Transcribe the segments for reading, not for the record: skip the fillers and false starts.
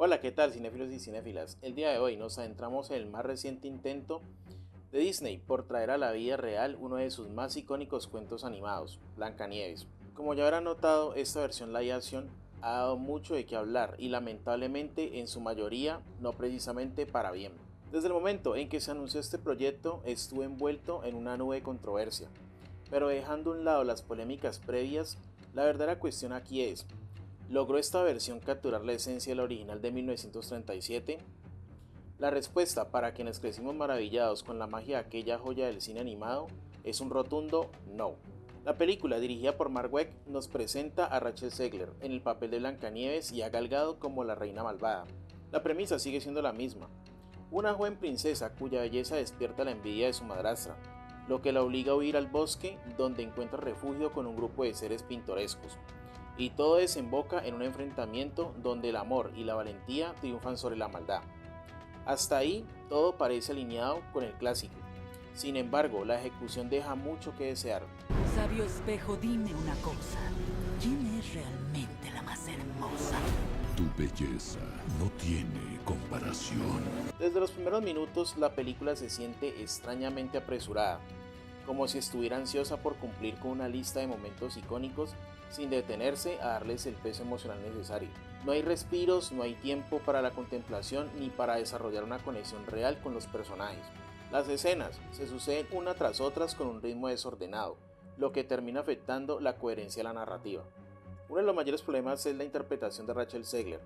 Hola, ¿qué tal, cinéfilos y cinéfilas? El día de hoy nos adentramos en el más reciente intento de Disney por traer a la vida real uno de sus más icónicos cuentos animados, Blancanieves. Como ya habrán notado, esta versión live action ha dado mucho de qué hablar y lamentablemente en su mayoría no precisamente para bien. Desde el momento en que se anunció este proyecto estuve envuelto en una nube de controversia, pero dejando a un lado las polémicas previas, la verdadera cuestión aquí es: ¿logró esta versión capturar la esencia del original de 1937? La respuesta para quienes crecimos maravillados con la magia de aquella joya del cine animado es un rotundo no. La película, dirigida por Mark Waid, nos presenta a Rachel Zegler en el papel de Blancanieves y a Gal Gadot como la reina malvada. La premisa sigue siendo la misma: una joven princesa cuya belleza despierta la envidia de su madrastra, lo que la obliga a huir al bosque, donde encuentra refugio con un grupo de seres pintorescos. Y todo desemboca en un enfrentamiento donde el amor y la valentía triunfan sobre la maldad. Hasta ahí todo parece alineado con el clásico. Sin embargo, la ejecución deja mucho que desear. Sabio espejo, dime una cosa. ¿Quién es realmente la más hermosa? Tu belleza no tiene comparación. Desde los primeros minutos, la película se siente extrañamente apresurada, como si estuviera ansiosa por cumplir con una lista de momentos icónicos sin detenerse a darles el peso emocional necesario. No hay respiros, no hay tiempo para la contemplación ni para desarrollar una conexión real con los personajes. Las escenas se suceden una tras otras con un ritmo desordenado, lo que termina afectando la coherencia de la narrativa. Uno de los mayores problemas es la interpretación de Rachel Zegler.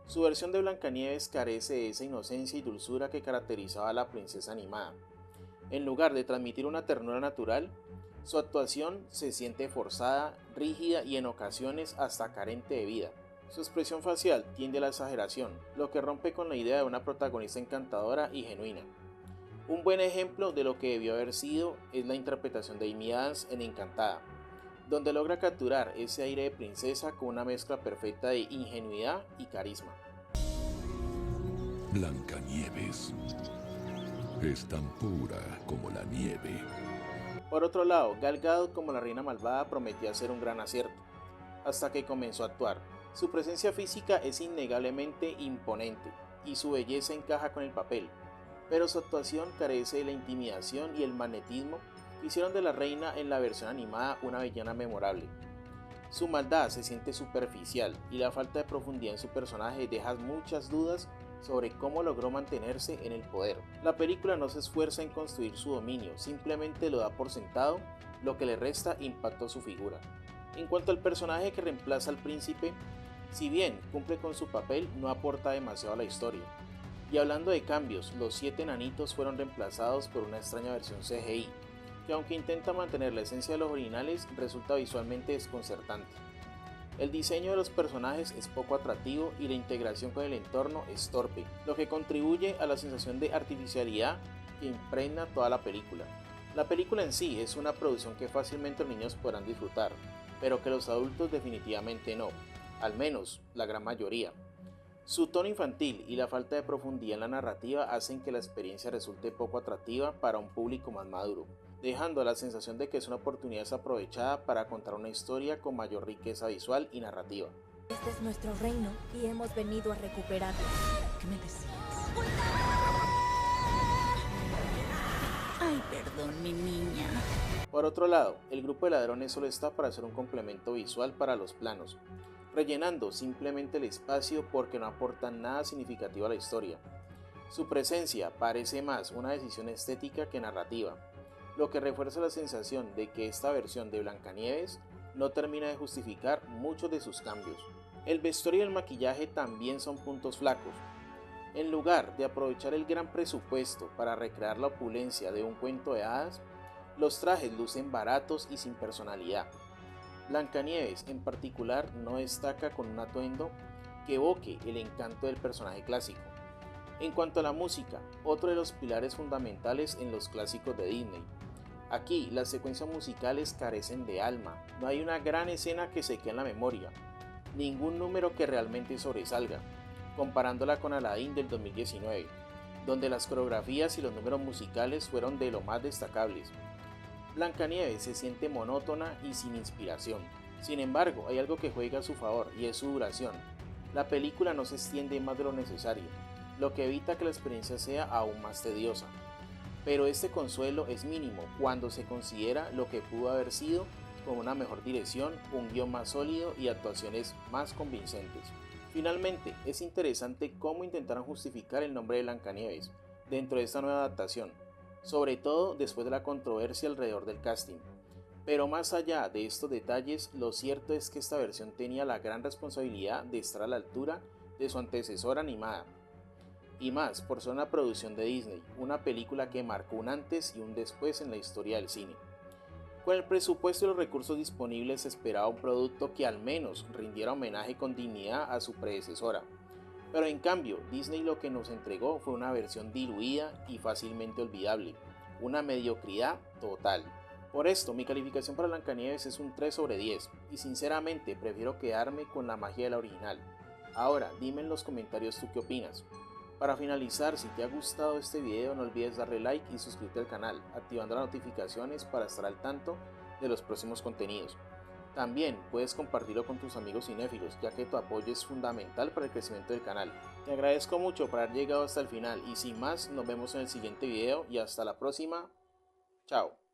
Su versión de Blancanieves carece de esa inocencia y dulzura que caracterizaba a la princesa animada. En lugar de transmitir una ternura natural, su actuación se siente forzada, rígida y en ocasiones hasta carente de vida. Su expresión facial tiende a la exageración, lo que rompe con la idea de una protagonista encantadora y genuina. Un buen ejemplo de lo que debió haber sido es la interpretación de Amy Adams en Encantada, donde logra capturar ese aire de princesa con una mezcla perfecta de ingenuidad y carisma. Blancanieves es tan pura como la nieve. Por otro lado, Gal Gadot como la reina malvada prometía ser un gran acierto, hasta que comenzó a actuar. Su presencia física es innegablemente imponente, y su belleza encaja con el papel, pero su actuación carece de la intimidación y el magnetismo que hicieron de la reina en la versión animada una villana memorable. Su maldad se siente superficial y la falta de profundidad en su personaje deja muchas dudas sobre cómo logró mantenerse en el poder. La película no se esfuerza en construir su dominio, simplemente lo da por sentado, lo que le resta impacto a su figura. En cuanto al personaje que reemplaza al príncipe, si bien cumple con su papel, no aporta demasiado a la historia. Y hablando de cambios, los 7 enanitos fueron reemplazados por una extraña versión CGI, que aunque intenta mantener la esencia de los originales, resulta visualmente desconcertante. El diseño de los personajes es poco atractivo y la integración con el entorno es torpe, lo que contribuye a la sensación de artificialidad que impregna toda la película. La película en sí es una producción que fácilmente los niños podrán disfrutar, pero que los adultos definitivamente no, al menos la gran mayoría. Su tono infantil y la falta de profundidad en la narrativa hacen que la experiencia resulte poco atractiva para un público más maduro, dejando la sensación de que es una oportunidad desaprovechada para contar una historia con mayor riqueza visual y narrativa. Este es nuestro reino y hemos venido a recuperarlo. ¿Qué me decías? Ay, perdón, mi niña. Por otro lado, el grupo de ladrones solo está para hacer un complemento visual para los planos, rellenando simplemente el espacio porque no aportan nada significativo a la historia. Su presencia parece más una decisión estética que narrativa, lo que refuerza la sensación de que esta versión de Blancanieves no termina de justificar muchos de sus cambios. El vestuario y el maquillaje también son puntos flacos. En lugar de aprovechar el gran presupuesto para recrear la opulencia de un cuento de hadas, los trajes lucen baratos y sin personalidad. Blancanieves en particular no destaca con un atuendo que evoque el encanto del personaje clásico. En cuanto a la música, otro de los pilares fundamentales en los clásicos de Disney. Aquí las secuencias musicales carecen de alma, no hay una gran escena que se quede en la memoria, ningún número que realmente sobresalga, comparándola con Aladdin del 2019, donde las coreografías y los números musicales fueron de lo más destacables. Blancanieves se siente monótona y sin inspiración. Sin embargo, hay algo que juega a su favor y es su duración. La película no se extiende más de lo necesario, lo que evita que la experiencia sea aún más tediosa. Pero este consuelo es mínimo cuando se considera lo que pudo haber sido con una mejor dirección, un guión más sólido y actuaciones más convincentes. Finalmente, es interesante cómo intentaron justificar el nombre de Blancanieves dentro de esta nueva adaptación, sobre todo después de la controversia alrededor del casting. Pero más allá de estos detalles, lo cierto es que esta versión tenía la gran responsabilidad de estar a la altura de su antecesora animada. Y más por ser una producción de Disney, una película que marcó un antes y un después en la historia del cine. Con el presupuesto y los recursos disponibles se esperaba un producto que al menos rindiera homenaje con dignidad a su predecesora. Pero en cambio, Disney lo que nos entregó fue una versión diluida y fácilmente olvidable, una mediocridad total. Por esto, mi calificación para Blancanieves es un 3 sobre 10, y sinceramente prefiero quedarme con la magia de la original. Ahora, dime en los comentarios tú qué opinas. Para finalizar, si te ha gustado este video no olvides darle like y suscribirte al canal, activando las notificaciones para estar al tanto de los próximos contenidos. También puedes compartirlo con tus amigos cinéfilos, ya que tu apoyo es fundamental para el crecimiento del canal. Te agradezco mucho por haber llegado hasta el final y sin más, nos vemos en el siguiente video y hasta la próxima. Chao.